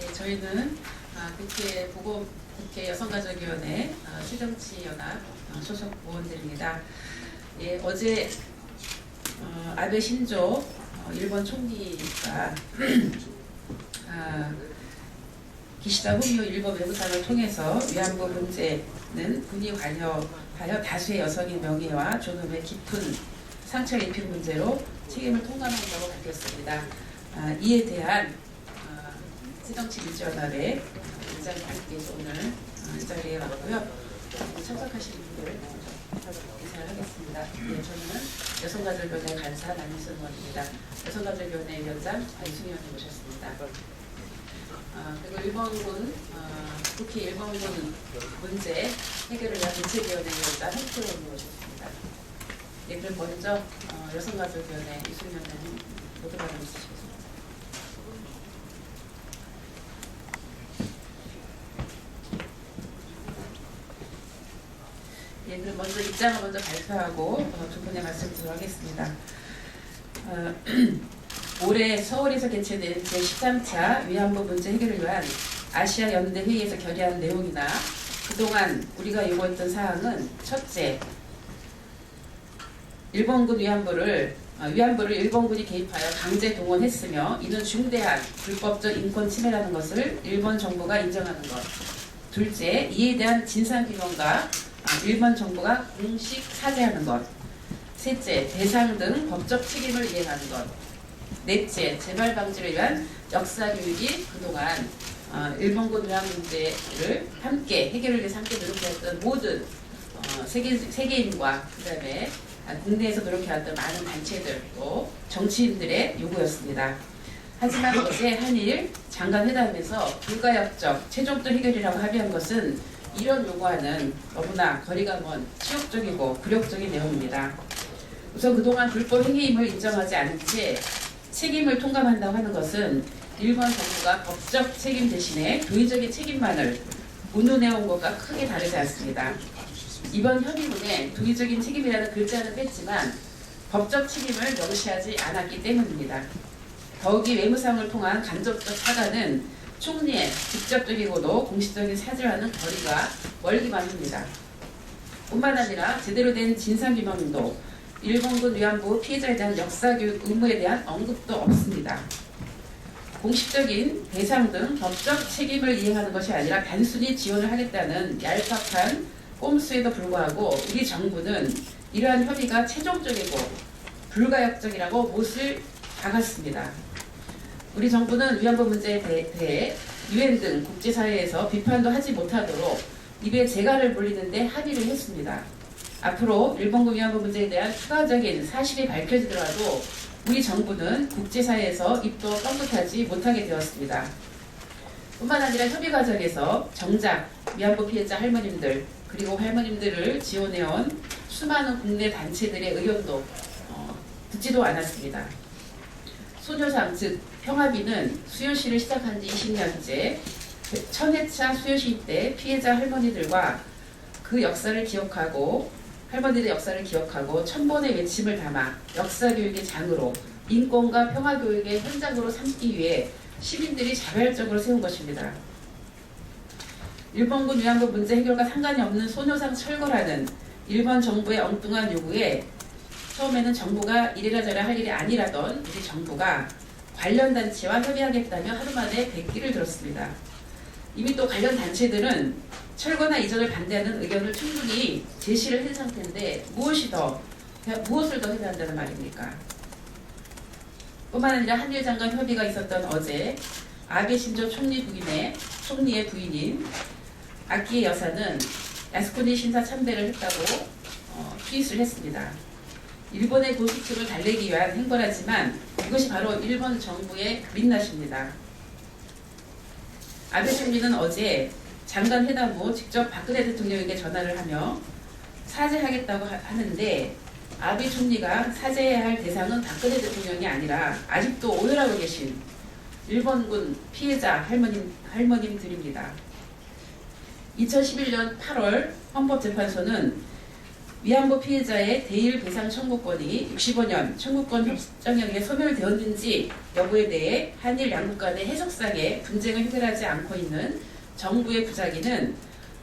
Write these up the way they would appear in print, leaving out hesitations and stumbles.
예, 저희는 국회 여성가족위원회 새정치연합 소속 의원들입니다. 예, 어제 아베 신조 일본 총리가 기시다 후미오 일본 외무상을 통해서 위안부 문제는 군이 관여하여 다수의 여성의 명예와 존엄에 깊은 상처를 입힌 문제로 책임을 통감한다고 밝혔습니다. 이에 대한 새정치민주연합의 의장님께서 오늘 이 자리에 왔고요. 참석하신 분들 인사를 하겠습니다. 네, 저는 여성가족위원회 간사 남희선 의원입니다. 여성가족위원회 위원장 이승희 의원님 모셨습니다. 그리고 일본군 국회 일본군 문제 해결을 위한 대책위원회 위원장 홍철 의원님 모셨습니다. 네, 그럼 먼저 여성가족위원회 이승희 위원장님 모두 발언 있으시겠습니다. 예, 그럼 먼저 입장을 먼저 발표하고 두 분의 말씀 드리도록 하겠습니다. 올해 서울에서 개최된 제13차 위안부 문제 해결을 위한 아시아 연대 회의에서 결의한 내용이나 그동안 우리가 요구했던 사항은 첫째, 위안부를 일본군이 개입하여 강제 동원했으며 이는 중대한 불법적 인권 침해라는 것을 일본 정부가 인정하는 것. 둘째, 이에 대한 진상규명과 일본 정부가 공식 사죄하는 것. 셋째, 배상 등 법적 책임을 이행하는 것. 넷째, 재발 방지를 위한 역사교육이 그동안 일본군 위안 문제를 함께 해결을 위해서 함께 노력해왔던 모든 세계인과 그 다음에 국내에서 노력해왔던 많은 단체들 또 정치인들의 요구였습니다. 하지만 어제 한일 장관회담에서 불가역적 최종적 해결이라고 합의한 것은 이런 요구와는 너무나 거리가 먼 치욕적이고 굴욕적인 내용입니다. 우선 그동안 불법 행위임을 인정하지 않은 채 책임을 통감한다고 하는 것은 일본 정부가 법적 책임 대신에 도의적인 책임만을 운운해온 것과 크게 다르지 않습니다. 이번 협의문에 도의적인 책임이라는 글자는 뺐지만 법적 책임을 명시하지 않았기 때문입니다. 더욱이 외무상을 통한 간접적 사과는 총리의 직접적이고도 공식적인 사죄와는 거리가 멀기만 합니다. 뿐만 아니라 제대로 된 진상규명도 일본군 위안부 피해자에 대한 역사교육 의무에 대한 언급도 없습니다. 공식적인 배상 등 법적 책임을 이행하는 것이 아니라 단순히 지원을 하겠다는 얄팍한 꼼수에도 불구하고 우리 정부는 이러한 협의가 최종적이고 불가역적이라고 못을 박았습니다. 우리 정부는 위안부 문제에 대해 유엔 등 국제사회에서 비판도 하지 못하도록 입에 재갈을 물리는데 합의를 했습니다. 앞으로 일본군 위안부 문제에 대한 추가적인 사실이 밝혀지더라도 우리 정부는 국제사회에서 입도 뻥끗하지 못하게 되었습니다. 뿐만 아니라 협의 과정에서 정작 위안부 피해자 할머님들 그리고 할머님들을 지원해온 수많은 국내 단체들의 의견도 듣지도 않았습니다. 소녀상 즉 평화비는 수요시를 시작한 지 20년째 1000회차 수요시 때 피해자 할머니들과 그 역사를 기억하고 할머니들의 역사를 기억하고 1000번의 외침을 담아 역사교육의 장으로 인권과 평화교육의 현장으로 삼기 위해 시민들이 자발적으로 세운 것입니다. 일본군 위안부 문제 해결과 상관이 없는 소녀상 철거라는 일본 정부의 엉뚱한 요구에 처음에는 정부가 이래라 저래라 할 일이 아니라던 우리 정부가 관련 단체와 협의하겠다며 하루 만에 100기를 들었습니다. 이미 또 관련 단체들은 철거나 이전을 반대하는 의견을 충분히 제시를 한 상태인데 무엇을 더 협의한다는 말입니까? 뿐만 아니라 한일 장관 협의가 있었던 어제 아베 신조 총리의 부인인 아키에 여사는 야스쿠니 신사 참배를 했다고 트윗을 했습니다. 일본의 고수축을 달래기 위한 행보라지만 이것이 바로 일본 정부의 민낯입니다. 아베 총리는 어제 장관 회담 후 직접 박근혜 대통령에게 전화를 하며 사죄하겠다고 하는데 아베 총리가 사죄해야 할 대상은 박근혜 대통령이 아니라 아직도 오열하고 계신 일본군 피해자 할머님들입니다. 2011년 8월 헌법재판소는 위안부 피해자의 대일 배상 청구권이 65년 청구권 협정에 의해 소멸되었는지 여부에 대해 한일 양국 간의 해석상의 분쟁을 해결하지 않고 있는 정부의 부작위는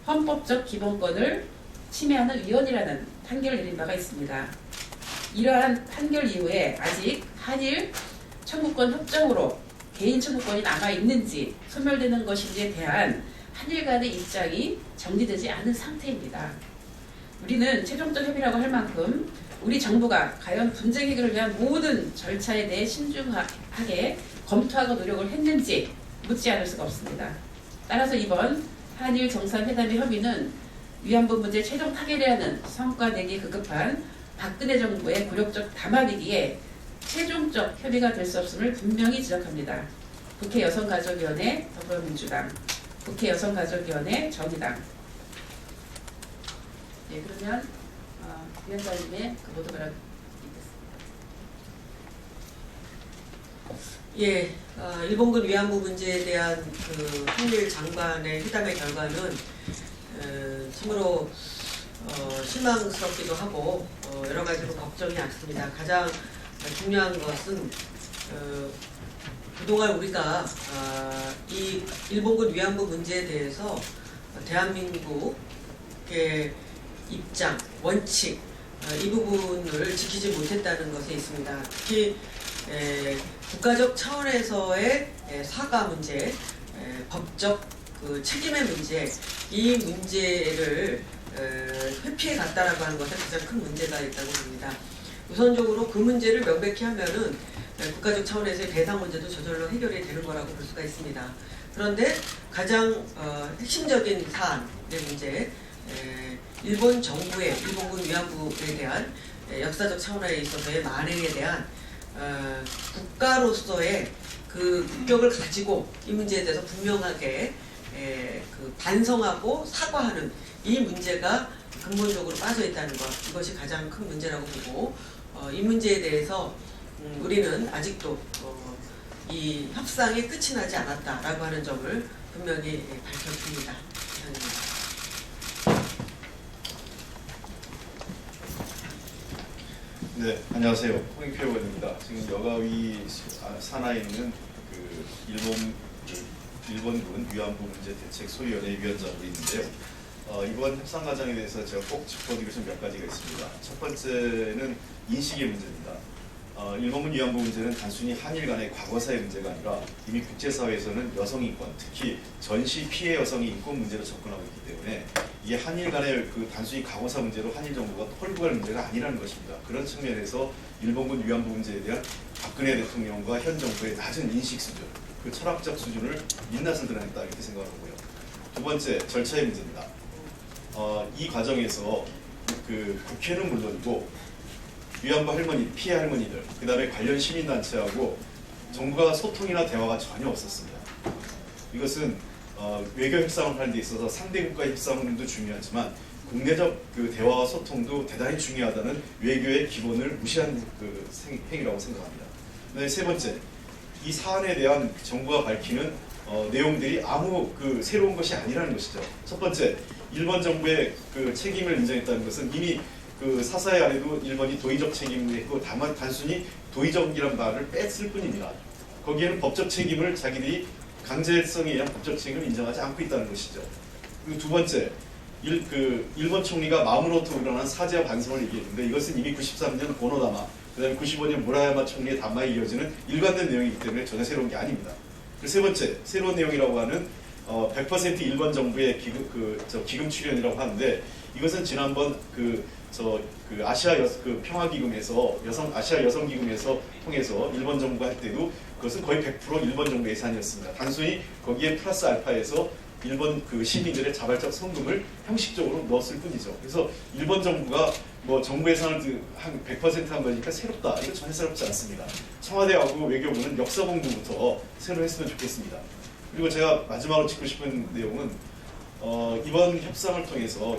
헌법적 기본권을 침해하는 위헌이라는 판결을 내린 바가 있습니다. 이러한 판결 이후에 아직 한일 청구권 협정으로 개인 청구권이 남아있는지 소멸되는 것인지에 대한 한일 간의 입장이 정리되지 않은 상태입니다. 우리는 최종적 협의라고 할 만큼 우리 정부가 과연 분쟁 해결을 위한 모든 절차에 대해 신중하게 검토하고 노력을 했는지 묻지 않을 수가 없습니다. 따라서 이번 한일 정상회담의 협의는 위안부 문제 최종 타결해야 하는 성과 내기 급급한 박근혜 정부의 굴욕적 담화이기에 최종적 협의가 될 수 없음을 분명히 지적합니다. 국회 여성가족위원회 더불어민주당, 국회 여성가족위원회 정의당. 예, 그러면 위원장님의 그 모두가 예, 일본군 위안부 문제에 대한 그 한일 장관의 회담의 결과는 참으로 실망스럽기도 하고 여러 가지로 걱정이 많습니다. 가장 중요한 것은 그동안 우리가 이 일본군 위안부 문제에 대해서 대한민국의 입장, 원칙 이 부분을 지키지 못했다는 것에 있습니다. 특히 국가적 차원에서의 사과 문제, 법적 그 책임의 문제, 이 문제를 회피해 갔다라고 하는 것은 가장 큰 문제가 있다고 봅니다. 우선적으로 그 문제를 명백히 하면은 국가적 차원에서의 배상 문제도 저절로 해결이 되는 거라고 볼 수가 있습니다. 그런데 가장 핵심적인 사안의 문제, 일본 정부의 일본군 위안부에 대한 역사적 차원에 있어서의 만행에 대한 국가로서의 그 국격을 가지고 이 문제에 대해서 분명하게 그 반성하고 사과하는 이 문제가 근본적으로 빠져 있다는 것, 이것이 가장 큰 문제라고 보고 이 문제에 대해서 우리는 아직도 이 협상이 끝이 나지 않았다라고 하는 점을 분명히 밝혀줍니다. 감사합니다. 네, 안녕하세요. 홍익표 의원입니다. 지금 여가위 산하에 있는 그 일본군 위안부 문제 대책 소위원회 위원장으로 있는데요. 이번 협상 과정에 대해서 제가 꼭 짚어드리고 싶은 몇 가지가 있습니다. 첫 번째는 인식의 문제입니다. 일본군 위안부 문제는 단순히 한일 간의 과거사의 문제가 아니라 이미 국제사회에서는 여성 인권, 특히 전시 피해 여성의 인권 문제로 접근하고 있기 때문에 이게 한일 간의 그 단순히 과거사 문제로 한일 정부가 털고 갈 문제가 아니라는 것입니다. 그런 측면에서 일본군 위안부 문제에 대한 박근혜 대통령과 현 정부의 낮은 인식 수준, 그 철학적 수준을 민낯을 드러냈다 이렇게 생각하고요. 두 번째, 절차의 문제입니다. 이 과정에서 그 국회는 물론이고 위안부 할머니, 피해 할머니들, 그 다음에 관련 시민단체하고 정부가 소통이나 대화가 전혀 없었습니다. 이것은 외교 협상을 하는 데 있어서 상대국가 협상도 중요하지만 국내적 그 대화와 소통도 대단히 중요하다는 외교의 기본을 무시한 그 행위라고 생각합니다. 그다음에 세 번째, 이 사안에 대한 정부가 밝히는 내용들이 아무 그 새로운 것이 아니라는 것이죠. 첫 번째, 일본 정부의 그 책임을 인정했다는 것은 이미 그 사사의 안에도 일본이 도의적 책임을 했고 다만 단순히 도의적이란 말을 뺐을 뿐입니다. 거기에는 법적 책임을 자기들이 강제성에 의한 법적 책임을 인정하지 않고 있다는 것이죠. 그리고 두 번째, 일본 총리가 마무로토 일어난 사죄와 반성을 얘기했는데 이것은 이미 93년 고노다마, 그 다음에 95년 무라야마 총리의 담화에 이어지는 일관된 내용이기 때문에 전혀 새로운 게 아닙니다. 그리고 세 번째, 새로운 내용이라고 하는 100% 일본 정부의 기금 출연이라고 하는데 이것은 지난번 아시아 평화기금에서 아시아 여성기금에서 통해서 일본 정부가 할 때도 그것은 거의 100% 일본 정부 예산이었습니다. 단순히 거기에 플러스 알파에서 일본 그 시민들의 자발적 성금을 형식적으로 넣었을 뿐이죠. 그래서 일본 정부가 뭐 정부 예산을 한 100%한 거니까 새롭다. 이거 전혀 새롭지 않습니다. 청와대하고 외교부는 역사 공부부터 새로 했으면 좋겠습니다. 그리고 제가 마지막으로 짚고 싶은 내용은 이번 협상을 통해서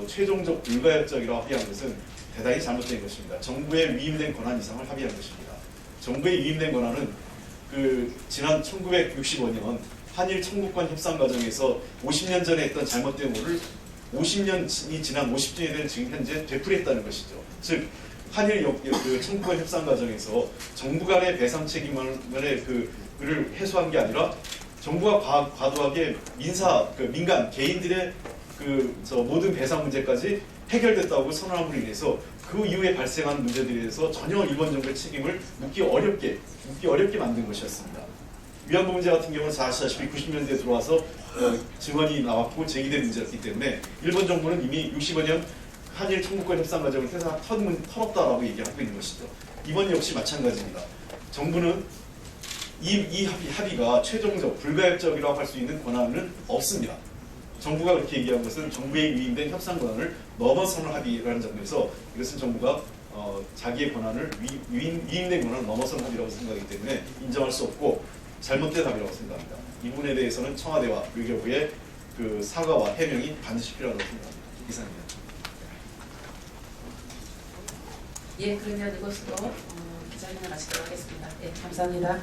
최종적 불가역적이라고 합의한 것은 대단히 잘못된 것입니다. 정부에 위임된 권한 이상을 합의한 것입니다. 정부에 위임된 권한은 지난 1965년 한일 청구권 협상 과정에서 50년 전에 했던 잘못된 오를 50년이 지난 50주년이 된 지금 현재 되풀이했다는 것이죠. 즉 한일 그 청구권 협상 과정에서 정부 간의 배상 책임만의 그를 해소한 게 아니라 정부가 과도하게 민간 개인들의 모든 배상 문제까지 해결됐다고 선언함으로 인해서 그 이후에 발생한 문제들에 대해서 전혀 일본 정부의 책임을 묻기 어렵게 만든 것이었습니다. 위안부 문제 같은 경우는 아시다시피 90년대에 들어와서 증언이 나왔고 제기된 문제였기 때문에 일본 정부는 이미 65년 한일 청구권 협상 과정을 털었다라고 얘기하고 있는 것이죠. 이번 역시 마찬가지입니다. 정부는 이 합의가 최종적, 불가역적이라고 할 수 있는 권한은 없습니다. 정부가 그렇게 얘기한 것은 정부에 위임된 협상 권한을 넘어서는 합의라는 점에서 이것은 정부가 자기의 권한을 위임된 권한을 넘어서는 합의라고 생각하기 때문에 인정할 수 없고 잘못된 합의라고 생각합니다. 이 부분에 대해서는 청와대와 외교부의 그 사과와 해명이 반드시 필요하다고 생각합니다. 이상입니다. 예, 그러면 이것으로 기자회견을 마치도록 하겠습니다. 예, 감사합니다.